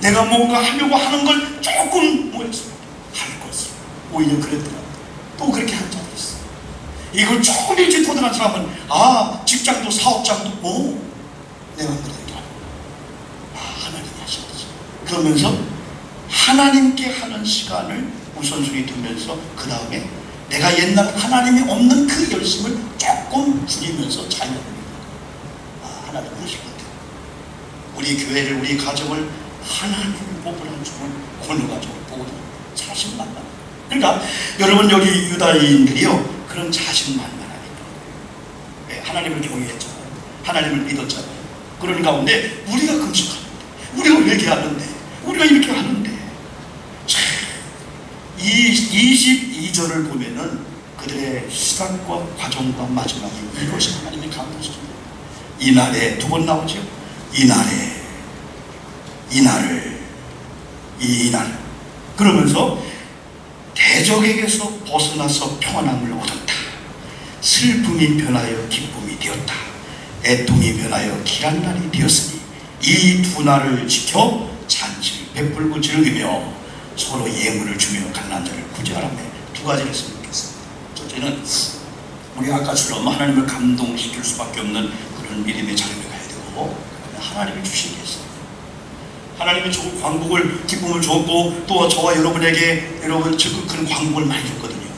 A: 내가 뭔가 하려고 하는 걸 조금 할 것을 오히려 그랬더라. 또 그렇게 한 자도 있어. 이걸 조금 일찍 도전한 사람은 직장도 사업장도 내가 그랬더라. 하나님이 하셨지. 그러면서 하나님께 하는 시간을 우선순위 두면서 그 다음에 내가 옛날 하나님이 없는 그 열심을 조금 줄이면서 자유를 하나님 하실 것 같아요. 우리 교회를, 우리 가정을 하나님을 뽑으라는 주는 어느 가정을 보고 자신만만. 그러니까 여러분 여기 유다인들이요 그런 자신만만하니까 하나님을 경외했잖아요. 하나님을 믿었잖아요. 그런 가운데 우리가 금식하는데, 우리가 회개하는데, 우리가 이렇게 하는데, 이 22절을 보면은 그들의 시간과 과정과 마지막에 이것이 하나님의 감동이십니다. 이날에 두 번 나오죠. 이날 그러면서 대적에게서 벗어나서 평안함을 얻었다. 슬픔이 변하여 기쁨이 되었다. 애통이 변하여 길한 날이 되었으니 이 두 날을 지켜 잔치를 베풀고 즐기며 서로 예물을 주며 가난한 자를 구제하라며 두 가지를 했으면 좋겠습니다. 첫째는 우리 아까처럼 하나님을 감동시킬 수밖에 없는 그런 믿음의 자리를 가야 되고, 하나님이 주시기 위해서 하나님이 좋은 광복을, 기쁨을 줬고 또 저와 여러분에게 적극 큰 광복을 많이 줬거든요.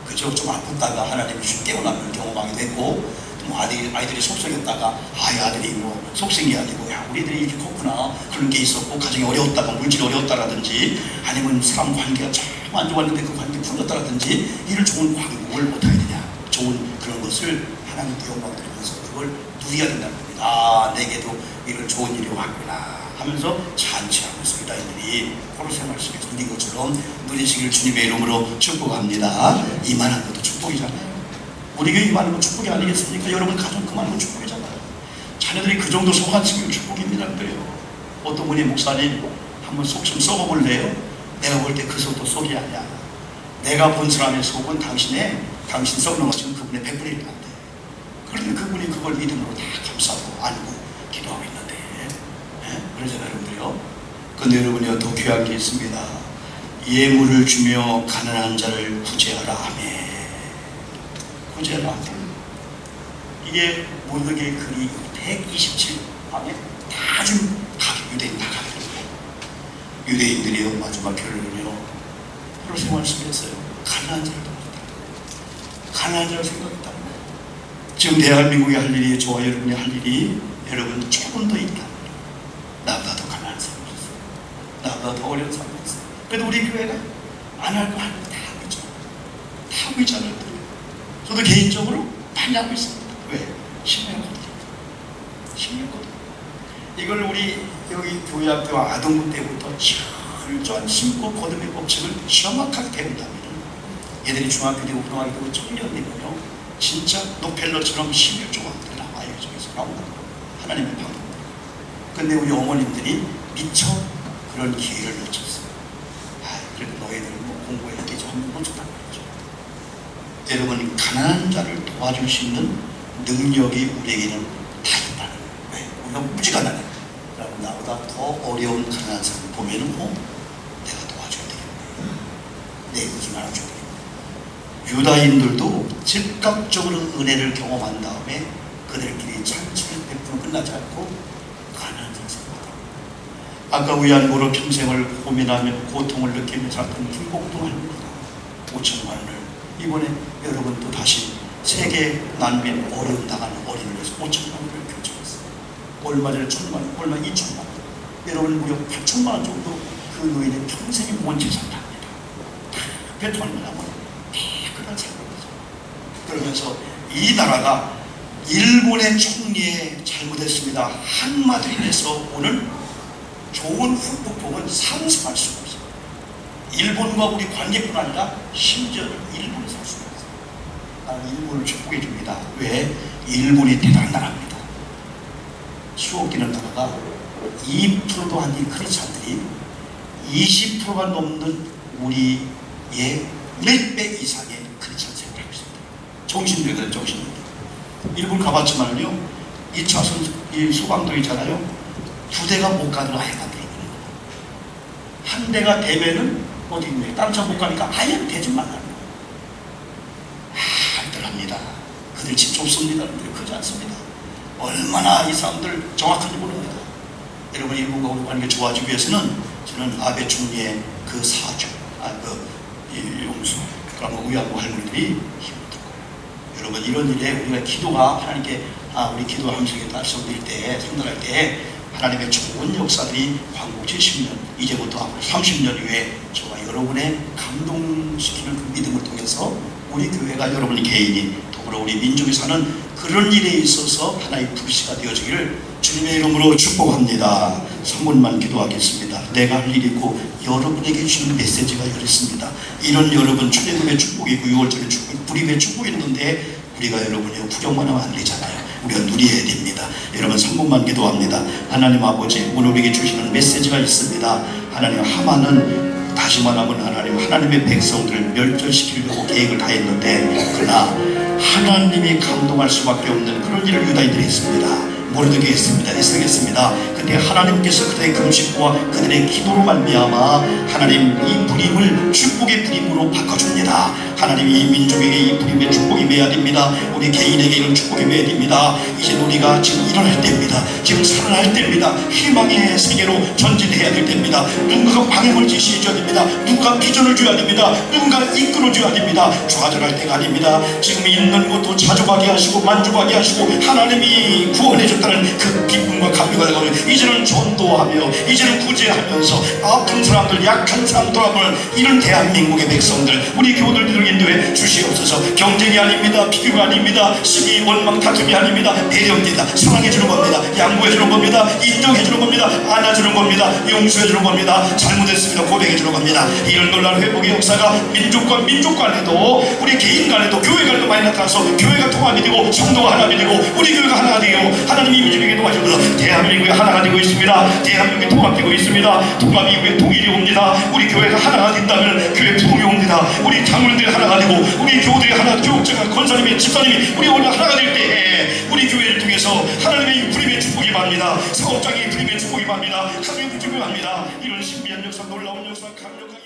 A: 그저 좀 아프다가 하나님이 깨어나는 경험하게 됐고, 아이들이 속썩였다가 아이들이 속생이 아니고 우리들이 이렇게 컸구나 그런 게 있었고, 가정이 어려웠다가 물질이 어려웠다라든지 아니면 사람 관계가 참 안 좋았는데 그 관계 풀렸다라든지 이를 좋은 광복을 못하게 되냐, 좋은 그런 것을 하나님께 영광 드리면서 그걸 누려야 된다는 겁니다. 내게도 이런 좋은 일이 왔구나 하면서 잔치하면서 유다인들이 포로세 말씀에서 누린 것처럼 누리시길 주님의 이름으로 축복합니다. 이만한 것도 축복이잖아요. 우리 교회 임하는 건 축복이 아니겠습니까? 여러분 가정 그만한 건 축복이잖아요. 자녀들이 그 정도 속아지면 축복입니다. 그래요. 어떤 분이 목사님 한번 속 좀 썩어볼래요? 내가 볼 때 그 속도 속이 아니야. 내가 본 사람의 속은 당신 썩는 것은 그분의 100분의 1도 안 돼. 그런데 그분이 그걸 믿음으로 다 감싸고 안고 기도하고 있는데, 그러잖아요, 여러분들요. 근데 여러분이요, 더 귀한 게 있습니다. 예물을 주며 가난한 자를 구제하라 하매. 구제하라 하매. 이게 모독의 글이 127 밤에 다 준 유대인 다 가게 됩니다. 유대인들이요, 마지막 결론은요, 하루 생활 속에서요, 가난한 자를 도왔다. 가난한 자를 생각했다. 지금 대한민국이 할 일이, 저와 여러분이 할 일이 여러분 조금 더 있다. 나보다 더 가난한 사람이 있어요. 나보다 더 어려운 사람이 있어요. 그래도 우리 교회가 안 할 거 할 거 다 하고 있잖아요. 다 하고 있잖아요. 저도 개인적으로 많이 하고 있습니다. 왜? 신뢰하거든요. 신뢰하거든요. 이걸 우리 여기 교회학교 아동부 때부터 철저한 심고 거듭의 법칙을 정확하게 배운다면 얘들이 중학교 되고 고등학교 되고 청년 되면요, 진짜 노펠러처럼 11조가 나와요. 저기서 나온다고. 하나님의 방법. 근데 우리 어머님들이 미처 그런 기회를 놓쳤어요. 그래도 너희들은 뭐 공부해야 되죠. 한번 놓쳤다고 했죠. 여러분, 가난한 자를 도와줄 수 있는 능력이 우리에게는 다 있다는 거예요. 왜? 우리가 무지가난해. 그러면 나보다 더 어려운 가난한 사람을 보면은 내가 도와줘야 되겠네. 내 것을 나눠줘야 되겠네. 유다인들도 즉각적으로 은혜를 경험한 다음에 그들끼리 천천히 베풀어 끝나지 않고 가난한 자를 생각하다. 아까 위안부로 평생을 고민하며 고통을 느끼며 살던 김복동 할머니가 5천만 원을 이번에 여러분 또 다시 세계 난민 어려움 당하는 어린이를 위해서 5천만 원을 결정했어요. 얼마 전에 1,000만 원, 얼마 2천만 원. 여러분 무려 8천만 원 정도 그 노인의 평생의 모은 재산을 합니다. 베토하면 하면 깨끗한 삶을 거죠. 그러면서 이 나라가 일본의 총리에 잘못했습니다. 한마디에서 오는 좋은 후폭풍은 상상할 수가 없어요. 일본과 우리 관계뿐 아니라 심지어는 일본에 살 수가 없어요. 나는 일본을 축복해 줍니다. 왜? 일본이 대단한 나라입니다. 수억기는 나라가 2%도 안 된 크리스찬들이 20%가 넘는 우리의 몇 배 이상의 크리스찬 생활을 하고 있습니다. 정신들거든, 정신들. 일본 가봤지만요, 2차선 소방도 있잖아요. 2대가 못 가는 아예 만들어 놓는 거예요. 한 대가 되면은 어디 있네. 다른 차 못 가니까 아예 대중만 하는 거예요. 알뜰합니다. 그들 집 좁습니다. 그들 크지 않습니다. 얼마나 이 사람들 정확한지 모릅니다. 여러분, 일본과 우리 관계 좋아지기 위해서는 저는 아베 총리의 그 사주, 용수, 그러면 위안부 할머니들이 힘을 줄 거예요. 여러분, 이런 일에 우리가 기도가 하나님께 우리 기도 함성이 달성될 때, 성달할 때 하나님의 좋은 역사들이 광복 70년, 이제부터 앞으로 30년 후에 저와 여러분의 감동시키는 그 믿음을 통해서 우리 교회가 여러분 개인이 더불어 우리 민족이 사는 그런 일에 있어서 하나의 불씨가 되어지기를 주님의 이름으로 축복합니다. 3분만 기도하겠습니다. 내가 할 일이 있고 여러분에게 주는 메시지가 이렇습니다. 이런 여러분 출애굽의 축복이고 6월절의 축복, 불임의 축복이 있는데 우리가 여러분이 구경만 하면 안 되잖아요. 우리가 누려야 됩니다. 여러분 3분만 기도합니다. 하나님 아버지, 오늘 우리에게 주시는 메시지가 있습니다. 하나님, 하만은 다시 말하면 하나님의 백성들을 멸절시키려고 계획을 다 했는데, 그러나 하나님이 감동할 수밖에 없는 그런 일을 유다인들이 했습니다. 모르게 했습니다. 애쓰겠습니다. 근데 하나님께서 그들의 금식과 그들의 기도로 말미암아 하나님 이 불임을 축복의 불임으로 바꿔줍니다. 하나님, 이 민족에게 이 불임의 축복이 매야 됩니다. 우리 개인에게 이런 축복이 매야 됩니다. 이제 우리가 지금 일어날 때입니다. 지금 살아날 때입니다. 희망의 세계로 전진해야 될 때입니다. 누군가가 방향을 제시해줘야 됩니다. 누군가 비전을 줘야 됩니다. 누군가 이끌어줘야 됩니다. 좌절할 때가 아닙니다. 지금 있는 것도 자족하게 하시고 만족하게 하시고 하나님이 구원해줬다는 그 기쁨과 감격을 가지고 이제는 전도하며 이제는 구제하면서 아픈 사람들, 약한 사람 돌아보는 이런 대한민국의 백성들, 우리 교우들에게 인도해 주시옵소서. 경쟁이 아닙니다. 비교가 아닙니다. 시기, 원망, 다툼이 아닙니다. 배려입니다. 사랑해 주는 겁니다. 양보해 주는 겁니다. 인정해 주는 겁니다. 안아주는 겁니다. 용서해 주는 겁니다. 잘못했습니다. 고백해 주는 겁니다. 이런 놀라운 회복의 역사가 민족 간에도 우리 개인 간에도 교회 간에도 많이 나타나서 교회가 통합이 되고 성도가 하나가 되고 우리 교회가 하나가 되고 하나님이 임재에게 도와주셔서 대한민국이 하나가 되고 있습니다. 대한민국이 통합되고 있습니다. 통합 이후에 통일이 옵니다. 우리 교회가 하나가 된다면 교회 부흥이 옵니다. 우리 장로들이 하나가 되고 우리 교우들이 하나, 교육자가 권사님이 집사님이 우리 오늘 하나가 될 때에 우리 교회를 통해서 하나님의 부림의 축복이 임합니다. 사업장의 부림의 축복이 임합니다. 가정의 축복이 임합니다. 이런 신비한 역사, 놀라운 역사, 강력한